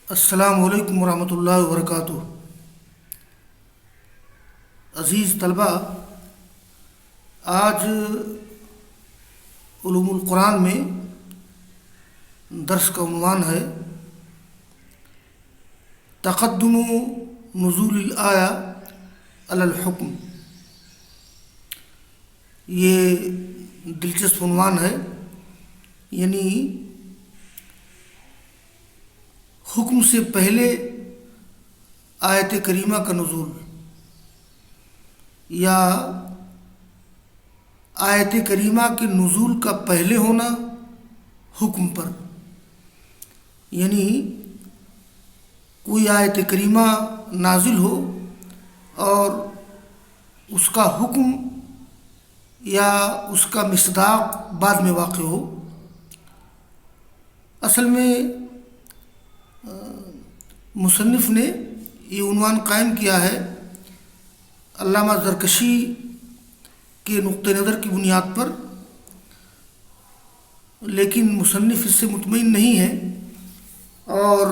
السلام علیکم ورحمۃ اللہ وبرکاتہ۔ عزیز طلبہ، آج علوم القرآن میں درس کا عنوان ہے تقدم نزول الآیہ علی الحکم۔ یہ دلچسپ عنوان ہے، یعنی حکم سے پہلے آیت کریمہ کا نزول یا آیت کریمہ کے نزول کا پہلے ہونا حکم پر، یعنی کوئی آیت کریمہ نازل ہو اور اس کا حکم یا اس کا مصداق بعد میں واقع ہو۔ اصل میں مصنف نے یہ عنوان قائم کیا ہے علامہ زرکشی کے نقطہ نظر کی بنیاد پر، لیکن مصنف اس سے مطمئن نہیں ہے، اور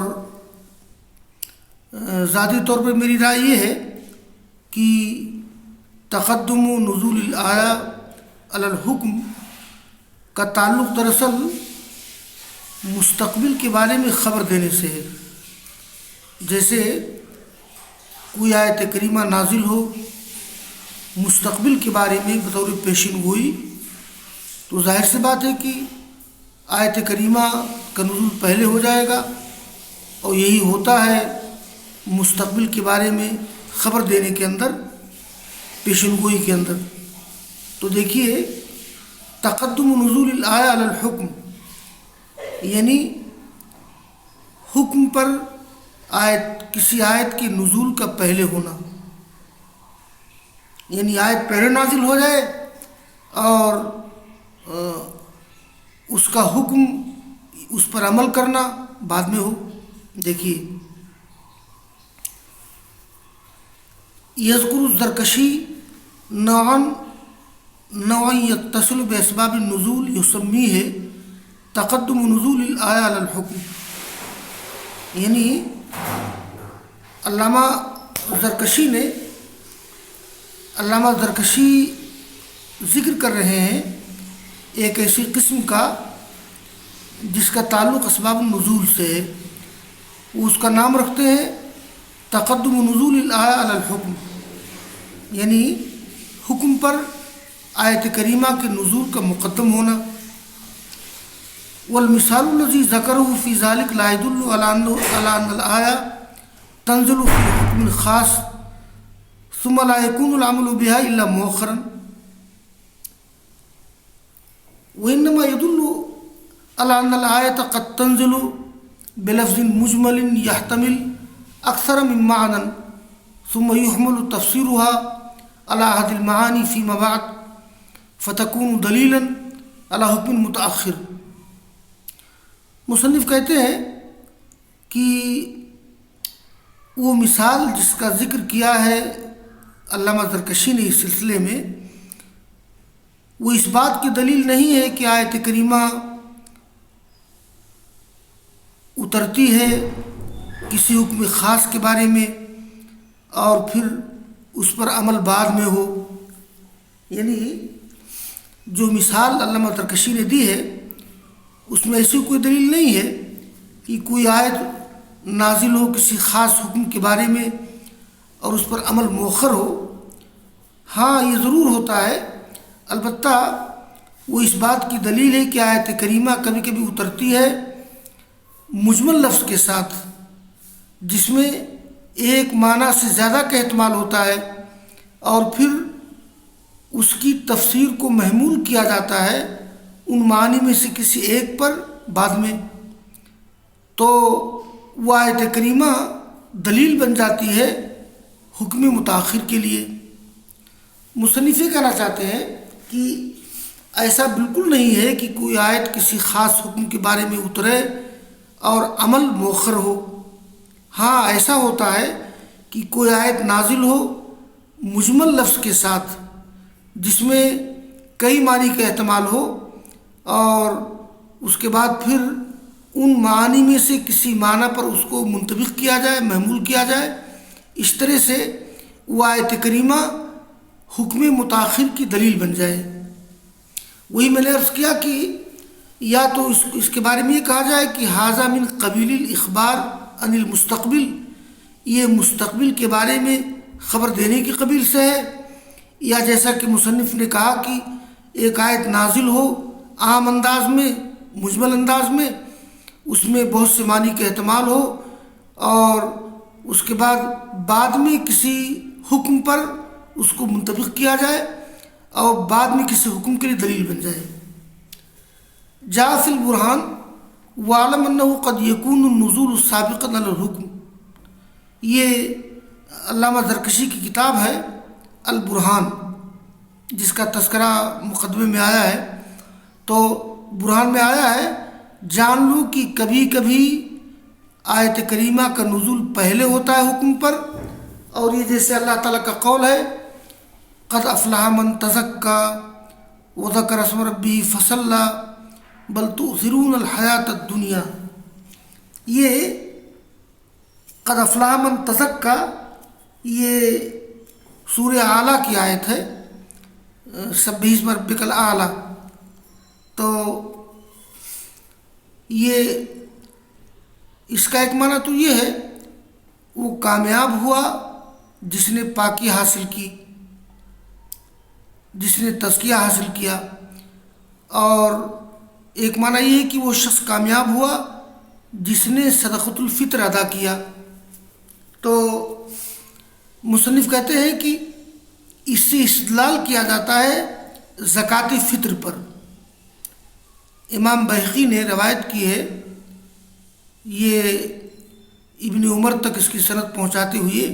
ذاتی طور پر میری رائے یہ ہے کہ تقدم نزول الآیہ علی الحکم کا تعلق دراصل مستقبل کے بارے میں خبر دینے سے ہے۔ جیسے کوئی آیت کریمہ نازل ہو مستقبل کے بارے میں بطور پیشین گوئی، تو ظاہر سی بات ہے کہ آیت کریمہ کا نزول پہلے ہو جائے گا، اور یہی ہوتا ہے مستقبل کے بارے میں خبر دینے کے اندر، پیشین گوئی کے اندر۔ تو دیکھیے، تقدم نزول الآیہ علی الحکم یعنی حکم پر کسی آیت کے نزول کا پہلے ہونا، یعنی آیت پہلے نازل ہو جائے اور اس کا حکم، اس پر عمل کرنا بعد میں ہو۔ دیکھیے، یذکر الزرکشی نوعا یتصل باسباب النزول یسمیہ تقدم نزول الآیہ علی الحکم، یعنی علامہ زرکشی ذکر کر رہے ہیں ایک ایسی قسم کا جس کا تعلق اسباب النزول سے ہے۔ وہ اس کا نام رکھتے ہیں تقدم نزول الآیہ علی الحکم، یعنی حکم پر آیت کریمہ کے نزول کا مقدم ہونا۔ والمثال الذي ذكره في ذلك لا يدل على أن الآية تنزل في حكم خاص ثم لا يكون العمل بها إلا مؤخرا، وإنما يدل على أن الآية قد تنزل بلفظ مجمل يحتمل أكثر من معنى ثم يحمل تفسيرها على أحد المعاني فيما بعد فتكون دليلا على حكم متأخر۔ مصنف کہتے ہیں کہ وہ مثال جس کا ذکر کیا ہے علامہ زرکشی نے اس سلسلے میں، وہ اس بات کی دلیل نہیں ہے کہ آیت کریمہ اترتی ہے کسی حکم خاص کے بارے میں اور پھر اس پر عمل بعد میں ہو۔ یعنی جو مثال علامہ زرکشی نے دی ہے اس میں ایسی کوئی دلیل نہیں ہے کہ کوئی آیت نازل ہو کسی خاص حکم کے بارے میں اور اس پر عمل مؤخر ہو۔ ہاں، یہ ضرور ہوتا ہے، البتہ وہ اس بات کی دلیل ہے کہ آیت کریمہ کبھی کبھی اترتی ہے مجمل لفظ کے ساتھ، جس میں ایک معنی سے زیادہ کا احتمال ہوتا ہے، اور پھر اس کی تفسیر کو محمول کیا جاتا ہے ان معنی میں سے کسی ایک پر بعد میں، تو وہ آیت کریمہ دلیل بن جاتی ہے حکم متاخر کے لیے۔ مصنف کہنا چاہتے ہیں کہ ایسا بالکل نہیں ہے کہ کوئی آیت کسی خاص حکم کے بارے میں اترے اور عمل مؤخر ہو۔ ہاں، ایسا ہوتا ہے کہ کوئی آیت نازل ہو مجمل لفظ کے ساتھ جس میں کئی معنی کا احتمال ہو، اور اس کے بعد پھر ان معانی میں سے کسی معنی پر اس کو منطبق کیا جائے، محمول کیا جائے، اس طرح سے وہ آیت کریمہ حکم متاخر کی دلیل بن جائے۔ وہی میں نے عرض کیا کہ یا تو اس کے بارے میں یہ کہا جائے کہ ھذا من قبیل الاخبار عن المستقبل، یہ مستقبل کے بارے میں خبر دینے کی قبیل سے ہے، یا جیسا کہ مصنف نے کہا کہ ایک آیت نازل ہو عام انداز میں، مجمل انداز میں، اس میں بہت سے معنی کا احتمال ہو، اور اس کے بعد میں کسی حکم پر اس کو منطبق کیا جائے اور بعد میں کسی حکم کے لیے دلیل بن جائے۔ جاء فی البرہان وعلم انہ قد یکون النزول سابقا علی الحکم، یہ علامہ زرکشی کی کتاب ہے البرہان، جس کا تذکرہ مقدمے میں آیا ہے۔ تو برہان میں آیا ہے جان لو کہ کبھی کبھی آیت کریمہ کا نزول پہلے ہوتا ہے حکم پر، اور یہ جیسے اللہ تعالیٰ کا قول ہے قد افلح من تزکا وذکر اسم ربہ فصلی بل تؤثرون الحیات الدنیا، یہ قد افلح من تزکا یہ سورہ اعلیٰ کی آیت ہے، سبح اسم ربک الاعلیٰ۔ تو یہ اس کا ایک معنی تو یہ ہے وہ کامیاب ہوا جس نے پاکی حاصل کی، جس نے تزکیہ حاصل کیا، اور ایک معنی یہ ہے کہ وہ شخص کامیاب ہوا جس نے صدقۃ الفطر ادا کیا۔ تو مصنف کہتے ہیں کہ اس سے استدلال کیا جاتا ہے زکوٰۃ فطر پر۔ امام بہقی نے روایت کی ہے، یہ ابن عمر تک اس کی سند پہنچاتے ہوئے،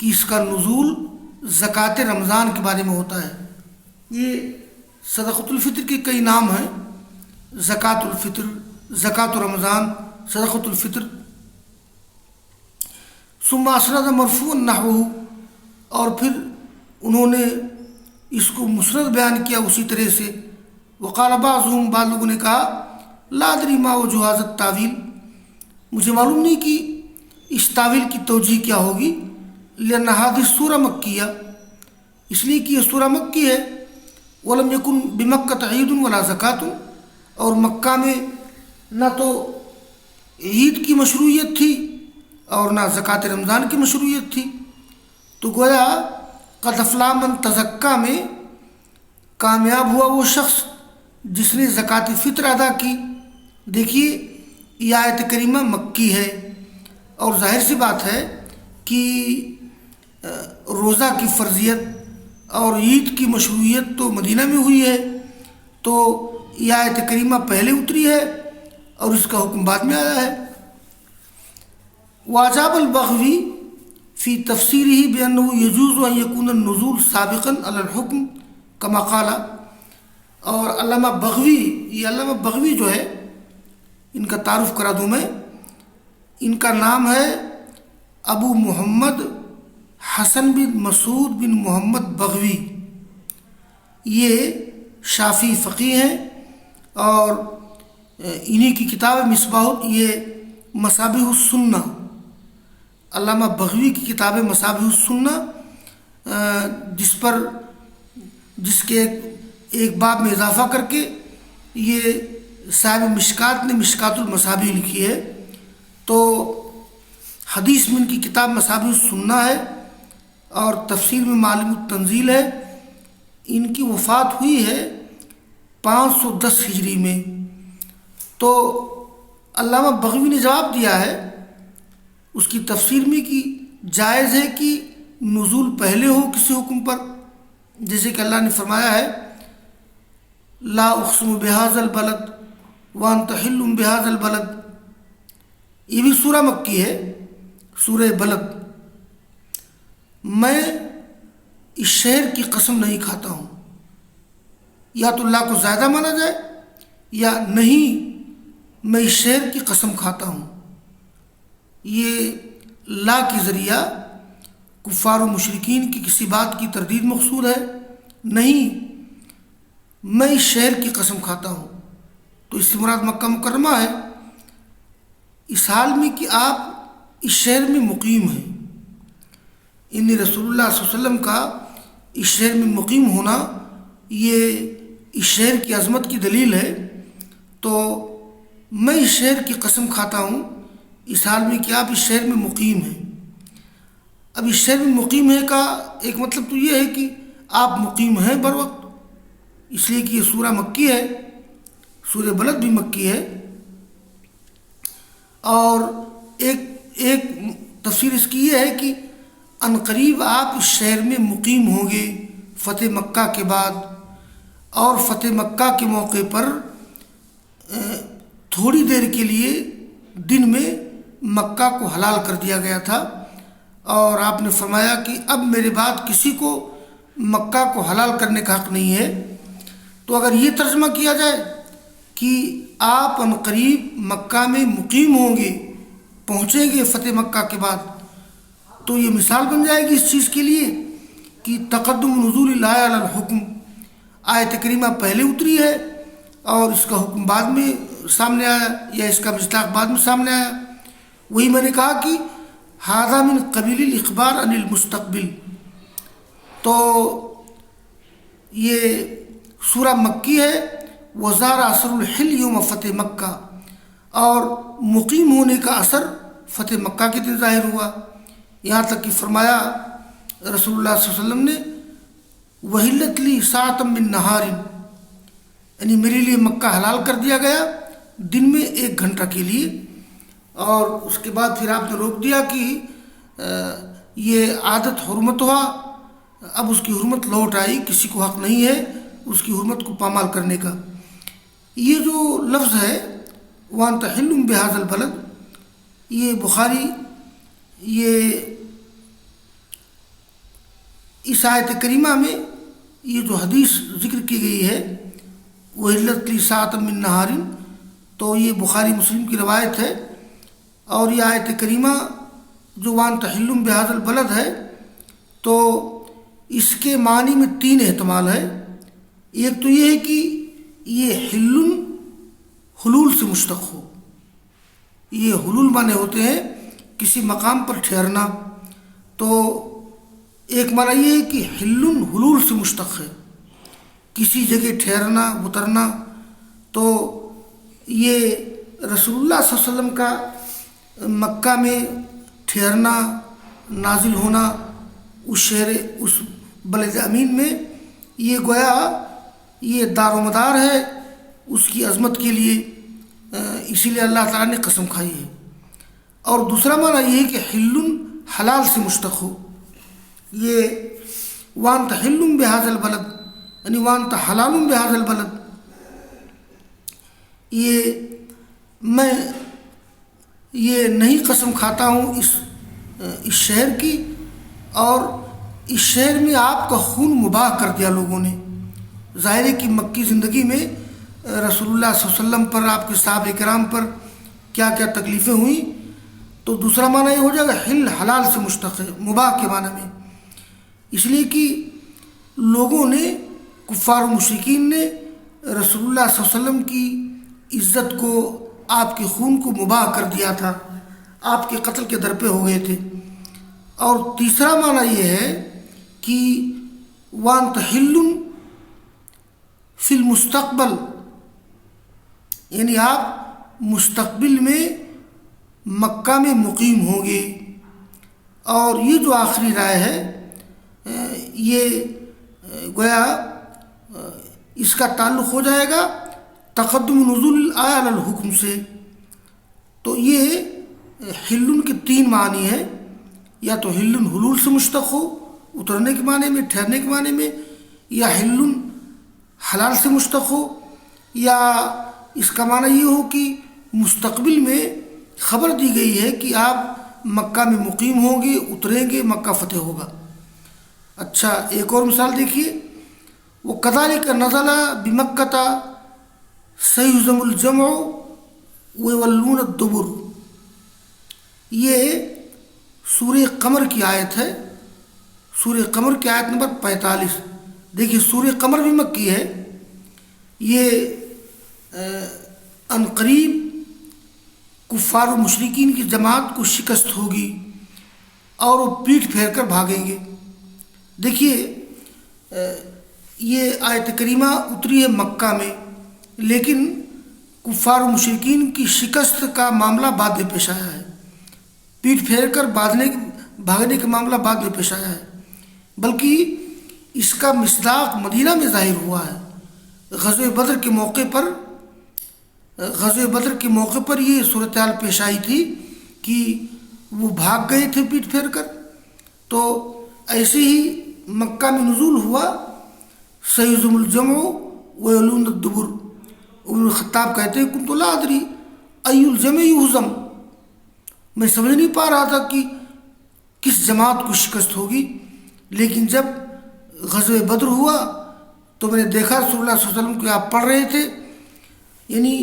کہ اس کا نزول زکوٰۃ رمضان کے بارے میں ہوتا ہے۔ یہ صدقۃ الفطر کے کئی نام ہیں، زکوٰۃ الفطر، زکوٰۃ رمضان، صدقۃ الفطر۔ ثم اسند مرفوعا نحوہ، اور پھر انہوں نے اس کو مسند بیان کیا اسی طرح سے۔ وقال بعضهم، بعض لوگوں نے کہا لا ادری ما وجہ ھذا التاویل، مجھے معلوم نہیں کہ اس تاویل کی توجیہ کیا ہوگی، لأن هذه السورہ مکیہ، اس لیے کہ یہ سورہ مکی ہے، ولم یکن بمکہ عید ولا زکوٰۃ، اور مکہ میں نہ تو عید کی مشروعیت تھی اور نہ زکوٰۃ رمضان کی مشروعیت تھی۔ تو گویا قد افلح من تزکا میں کامیاب ہوا وہ شخص جس نے زکوٰۃ فطر ادا کی۔ دیکھیے یہ آیت کریمہ مکی ہے، اور ظاہر سی بات ہے کہ روزہ کی فرضیت اور عید کی مشروعیت تو مدینہ میں ہوئی ہے، تو یہ آیت کریمہ پہلے اتری ہے اور اس کا حکم بعد میں آیا ہے۔ واجاب البغوی فی تفسیرہ بأنہ یجوز ان یکون النزول سابقا علی الحکم کما قال، اور علامہ بغوی، یہ علامہ بغوی جو ہے ان کا تعارف کرا دوں میں، ان کا نام ہے ابو محمد حسن بن مسعود بن محمد بغوی، یہ شافعی فقیہ ہیں، اور انہی کی کتاب مصباح، یہ مصابیح السنہ، علامہ بغوی کی کتاب مصابیح السنہ، جس کے ایک باب میں اضافہ کر کے یہ صاحب مشکات نے مشکات المصابیح لکھی ہے۔ تو حدیث میں ان کی کتاب مصابیح السنہ ہے، اور تفسیر میں معالم التنزیل ہے۔ ان کی وفات ہوئی ہے 510 ہجری میں۔ تو علامہ بغوی نے جواب دیا ہے اس کی تفسیر میں کہ جائز ہے کہ نزول پہلے ہو کسی حکم پر، جیسے کہ اللہ نے فرمایا ہے لا اقسم بہذا البلد وانت حل بہذا البلد، یہ بھی سورہ مکی ہے، سورہ بلد، میں اس شہر کی قسم نہیں کھاتا ہوں، یا تو اللہ کو زیادہ مانا جائے یا نہیں میں اس شہر کی قسم کھاتا ہوں۔ یہ لا کے ذریعہ کفار و مشرکین کی کسی بات کی تردید مقصود ہے، نہیں میں اس شہر کی قسم کھاتا ہوں، تو اس سے مراد مکہ مکرمہ ہے۔ اس حال میں کہ آپ اس شہر میں مقیم ہیں، یعنی رسول اللہ صلی اللہ علیہ وسلم کا اس شہر میں مقیم ہونا یہ اس شہر کی عظمت کی دلیل ہے۔ تو میں اس شہر کی قسم کھاتا ہوں اس حال میں کہ آپ اس شہر میں مقیم ہیں۔ اب اس شہر میں مقیم ہے کا ایک مطلب تو یہ ہے کہ آپ مقیم ہیں بر وقت، اس لیے کہ یہ سورہ مکی ہے، سورہ بلد بھی مکی ہے۔ اور ایک تفسیر اس کی یہ ہے کہ عنقریب آپ اس شہر میں مقیم ہوں گے فتح مکہ کے بعد، اور فتح مکہ کے موقع پر تھوڑی دیر کے لیے دن میں مکہ کو حلال کر دیا گیا تھا، اور آپ نے فرمایا کہ اب میرے بعد کسی کو مکہ کو حلال کرنے کا حق نہیں ہے۔ تو اگر یہ ترجمہ کیا جائے کہ آپ عنقریب مکہ میں مقیم ہوں گے، پہنچیں گے فتح مکہ کے بعد، تو یہ مثال بن جائے گی اس چیز کے لیے کہ تقدم نزول الآیہ علی الحکم، آیت کریمہ پہلے اتری ہے اور اس کا حکم بعد میں سامنے آیا، یا اس کا مصداق بعد میں سامنے آیا۔ وہی میں نے کہا کہ ھذا من قبیل الاخبار عن المستقبل۔ تو یہ سورہ مکی ہے، وزار اثر الحل یوم فتح مکہ، اور مقیم ہونے کا اثر فتح مکہ کے دن ظاہر ہوا، یہاں تک کہ فرمایا رسول اللہ صلی اللہ علیہ وسلم نے وحلت لی ساعۃ من نہار، یعنی میرے لیے مکہ حلال کر دیا گیا دن میں 1 گھنٹہ کے لیے۔ اور اس کے بعد پھر آپ نے روک دیا کہ یہ عادت حرمت ہوا، اب اس کی حرمت لوٹ آئی، کسی کو حق نہیں ہے اس کی حرمت کو پامال کرنے کا۔ یہ جو لفظ ہے وَأَنْتَ حِلٌّ بِهَذَا الْبَلَدِ، یہ بخاری یہ اس آیت کریمہ میں یہ جو حدیث ذکر کی گئی ہے وَحِلَّتْ لِي سَاعَةً مِّن نَّهَارٍ، تو یہ بخاری مسلم کی روایت ہے۔ اور یہ آیت کریمہ جو وَأَنْتَ حِلٌّ بِهَذَا الْبَلَدِ ہے، تو اس کے معنی میں 3 احتمال ہے۔ ایک تو یہ ہے کہ یہ حلٌ حلول سے مشتق ہو، یہ حلول معنی ہوتے ہیں کسی مقام پر ٹھہرنا، تو ایک معنی یہ ہے کہ حلٌ حلول سے مشتق ہے، کسی جگہ ٹھہرنا اترنا۔ تو یہ رسول اللہ صلی اللہ علیہ وسلم کا مکہ میں ٹھہرنا، نازل ہونا اس شہر اس بلد امین میں، یہ گویا یہ دار و مدار ہے اس کی عظمت کے لیے، اسی لیے اللہ تعالیٰ نے قسم کھائی ہے۔ اور دوسرا معنی یہ ہے کہ حلٌ حلال سے مشتق ہو، یہ وَأَنْتَ حِلٌّ بِهَذَا الْبَلَدِ، یعنی وَأَنْتَ حَلَالٌ بِهَذَا الْبَلَدِ، میں یہ نہیں قسم کھاتا ہوں اس شہر کی، اور اس شہر میں آپ کا خون مباح کر دیا لوگوں نے۔ ظاہر ہے کہ مکی زندگی میں رسول اللہ صلی اللہ علیہ وسلم پر، آپ کے صحابہ کرام پر کیا کیا تکلیفیں ہوئیں، تو دوسرا معنی یہ ہو جائے گا حل حلال سے مشتق ہے، مباح کے معنی میں، اس لیے کہ لوگوں نے، کفار و مشرکین نے رسول اللہ صلی اللہ علیہ وسلم کی عزت کو، آپ کے خون کو مباح کر دیا تھا، آپ کے قتل کے در پہ ہو گئے تھے۔ اور تیسرا معنی یہ ہے کہ وَأَنْتَ حِلٌّ فی المستقبل، یعنی آپ مستقبل میں مکہ میں مقیم ہوں گے۔ اور یہ جو آخری رائے ہے یہ گویا اس کا تعلق ہو جائے گا تقدم نزول الآیہ علی الحکم سے۔ تو یہ حلٌ کے 3 معنی ہیں، یا تو حلٌ حلول سے مشتق ہو، اترنے کے معنی میں، ٹھہرنے کے معنی میں، یا حلٌ حلال سے مشتق ہو، یا اس کا معنی یہ ہو کہ مستقبل میں خبر دی گئی ہے کہ آپ مکہ میں مقیم ہوں گے، اتریں گے، مکہ فتح ہوگا۔ اچھا، ایک اور مثال دیکھیے، وَكَذَلِكَ نَزَلَ بِمَكَّةَ سَيُهْزَمُ الْجَمْعُ وَيُوَلُّونَ الدُّبُرَ، یہ سورہ قمر کی آیت ہے، سورہ قمر کی آیت نمبر 45۔ دیکھیے سورہ قمر بھی مکی ہے، یہ عنقریب کفار و مشرکین کی جماعت کو شکست ہوگی اور وہ پیٹھ پھیر کر بھاگیں گے۔ دیکھیے یہ آیت کریمہ اتری ہے مکہ میں، لیکن کفار و مشرکین کی شکست کا معاملہ بعد میں پیش آیا ہے، پیٹھ پھیر کر بھاگنے کا معاملہ بعد میں پیش آیا ہے، بلکہ اس کا مصداق مدینہ میں ظاہر ہوا ہے۔ غزوہ بدر کے موقع پر یہ صورتحال پیش آئی تھی کہ وہ بھاگ گئے تھے پیٹھ پھیر کر، تو ایسے ہی مکہ میں نزول ہوا سیہزم الجمع ویولون الدبر۔ ابن خطاب کہتے ہیں کنت لا ادری ای الجمع یہزم، میں سمجھ نہیں پا رہا تھا کہ کس جماعت کو شکست ہوگی، لیکن جب غزوہ بدر ہوا تو میں نے دیکھا رسول اللہ صلی اللہ علیہ وسلم کو آپ پڑھ رہے تھے، یعنی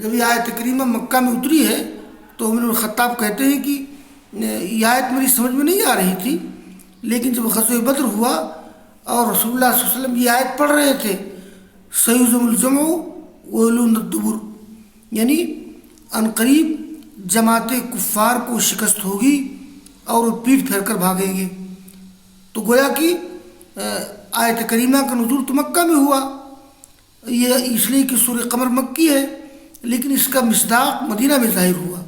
جب یہ آیت کریمہ مکہ میں اتری ہے تو عمر بن خطاب کہتے ہیں کہ یہ آیت میری سمجھ میں نہیں آ رہی تھی، لیکن جب غزوہ بدر ہوا اور رسول اللہ صلی اللہ علیہ وسلم یہ آیت پڑھ رہے تھے سیہزم الجمع ویولون الدبر، یعنی عنقریب جماعت کفار کو شکست ہوگی اور وہ پیٹھ پھیر کر بھاگیں گے، تو گویا کہ آیت کریمہ کا نزول تو مکہ میں ہوا، یہ اس لیے کہ سورہ قمر مکی ہے، لیکن اس کا مصداق مدینہ میں ظاہر ہوا۔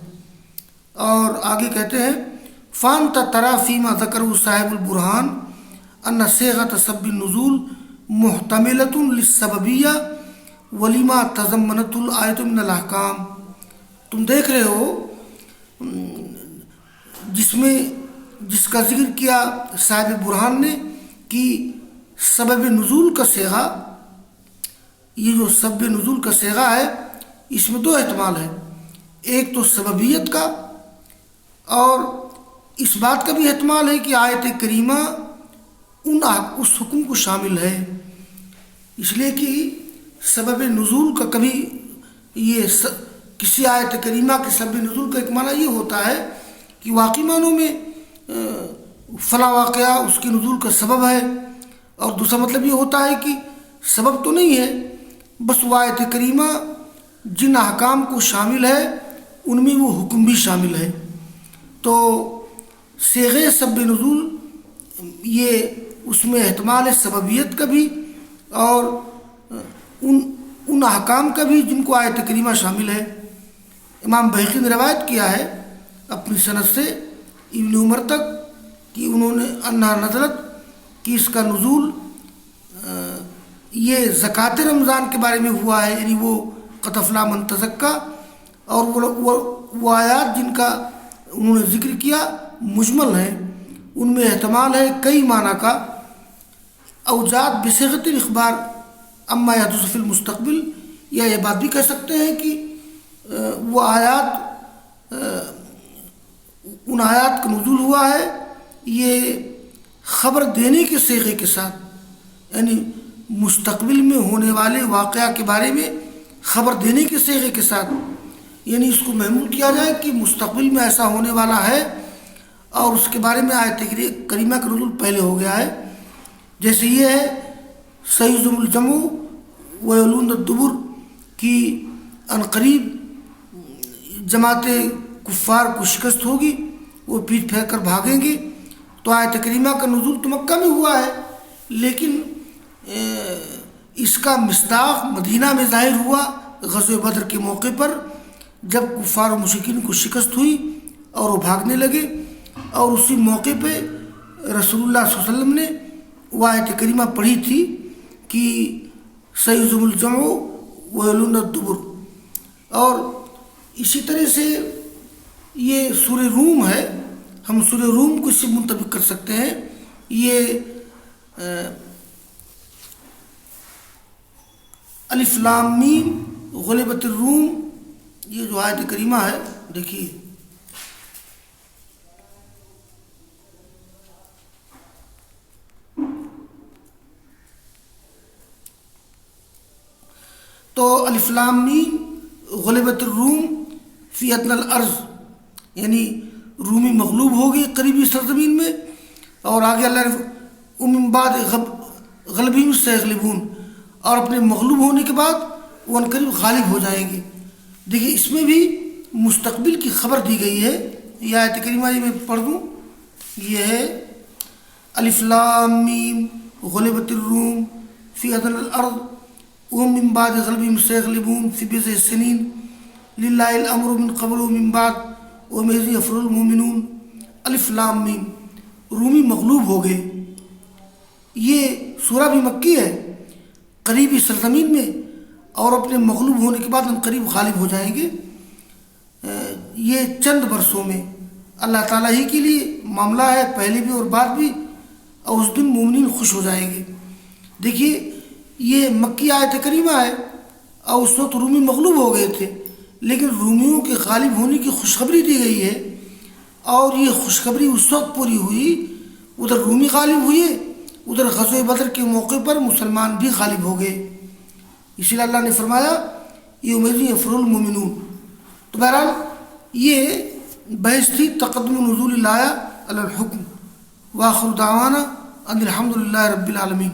اور آگے کہتے ہیں فانت ترا فیما ذکرہ صاحب البرہان ان صیغۃ سبب النزول محتملۃ للسببیہ ولما تضمنت الآیۃ من الاحکام۔ تم دیکھ رہے ہو جس کا ذکر کیا صاحب برہان نے کہ سبب نزول کا صیغہ، یہ جو سبب نزول کا صیغہ ہے اس میں دو احتمال ہے، ایک تو سببیت کا اور اس بات کا بھی احتمال ہے کہ آیت کریمہ اس حکم کو شامل ہے، اس لیے کہ سبب نزول کا کبھی کسی آیت کریمہ کے سبب نزول کا ایک معنی یہ ہوتا ہے کہ واقعی معنوں میں فلاں واقعہ اس کے نزول کا سبب ہے، اور دوسرا مطلب یہ ہوتا ہے کہ سبب تو نہیں ہے، بس وہ آیت کریمہ جن احکام کو شامل ہے ان میں وہ حکم بھی شامل ہے۔ تو صیغہ سبب نزول یہ اس میں احتمال ہے سببیت کا بھی اور ان احکام کا بھی جن کو آیت کریمہ شامل ہے۔ امام بہقی نے روایت کیا ہے اپنی سند سے ابن عمر تک کہ انہوں نے انہا نزلت کہ اس کا نزول یہ زکوٰۃ رمضان کے بارے میں ہوا ہے، یعنی وہ قد افلح من تزکیٰ، اور وہ آیات جن کا انہوں نے ذکر کیا مجمل ہیں، ان میں احتمال ہے کئی معنی کا، اوجات بصیغۃ الاخبار اما یحدث فی المستقبل، یا یہ بات بھی کہہ سکتے ہیں کہ وہ آیات ان آیات کا نزول ہوا ہے یہ خبر دینے کے صیغے کے ساتھ، یعنی مستقبل میں ہونے والے واقعہ کے بارے میں خبر دینے کے صیغے کے ساتھ، یعنی اس کو محمول کیا جائے کہ مستقبل میں ایسا ہونے والا ہے اور اس کے بارے میں آیت کریمہ کا نزول پہلے ہو گیا ہے، جیسے یہ ہے سیہزم الجمع ویولون الدبر کی عنقریب جماعت کفار کو شکست ہوگی، وہ پیٹھ پھیر کر بھاگیں گے، تو آیت کریمہ کا نزول تو مکہ میں ہوا ہے، لیکن اس کا مصداق مدینہ میں ظاہر ہوا غزوہ بدر کے موقع پر، جب کفار و مشرکین کو شکست ہوئی اور وہ بھاگنے لگے، اور اسی موقع پہ رسول اللہ صلی اللہ علیہ وسلم نے وہ آیت کریمہ پڑھی تھی کہ سیہزم الجمع ویولون الدبر۔ اور اسی طرح سے یہ سورہ روم ہے، ہم سورہ روم کو اس سے منطبق کر سکتے ہیں، یہ الف لام میم غلبت الروم، یہ جو آیت کریمہ ہے دیکھیے تو الف لام میم غلبت الروم فی ادنی الارض، یعنی رومی مغلوب ہو گئی قریبی سرزمین میں، اور آگے اللہ نے من بعد غلبہم سیغلبون، اور اپنے مغلوب ہونے کے بعد وہ عنقریب غالب ہو جائیں گے۔ دیکھیے اس میں بھی مستقبل کی خبر دی گئی ہے. یہ آیت کریمہ میں پڑھ دوں. یہ ہے الف لام میم غلبت الروم فی ادنی الارض وهم من بعد غلبهم سيغلبون في بضع سنين للہ الامر من قبل و من بعد ومن یفرح المؤمنون. الف لام میم رومی مغلوب ہو گئے. یہ سورہ بھی مکی ہے، قریبی سرزمین میں، اور اپنے مغلوب ہونے کے بعد ہم قریب غالب ہو جائیں گے. یہ چند برسوں میں اللہ تعالیٰ ہی کے لیے معاملہ ہے، پہلے بھی اور بعد بھی، اور اس دن مومنین خوش ہو جائیں گے. دیکھیے یہ مکی آیت کریمہ ہے، اور اس وقت رومی مغلوب ہو گئے تھے، لیکن رومیوں کے غالب ہونے کی خوشخبری دی گئی ہے. اور یہ خوشخبری اس وقت پوری ہوئی، ادھر رومی غالب ہوئے، ادھر غزوہ بدر کے موقع پر مسلمان بھی غالب ہو گئے. اسی لیے اللہ نے فرمایا یومئذ یفرح المؤمنون. تو بہرحال یہ بحث تھی تقدم نزول الآیہ علی الحکم. وآخر دعوانا ان الحمد للہ رب العالمین.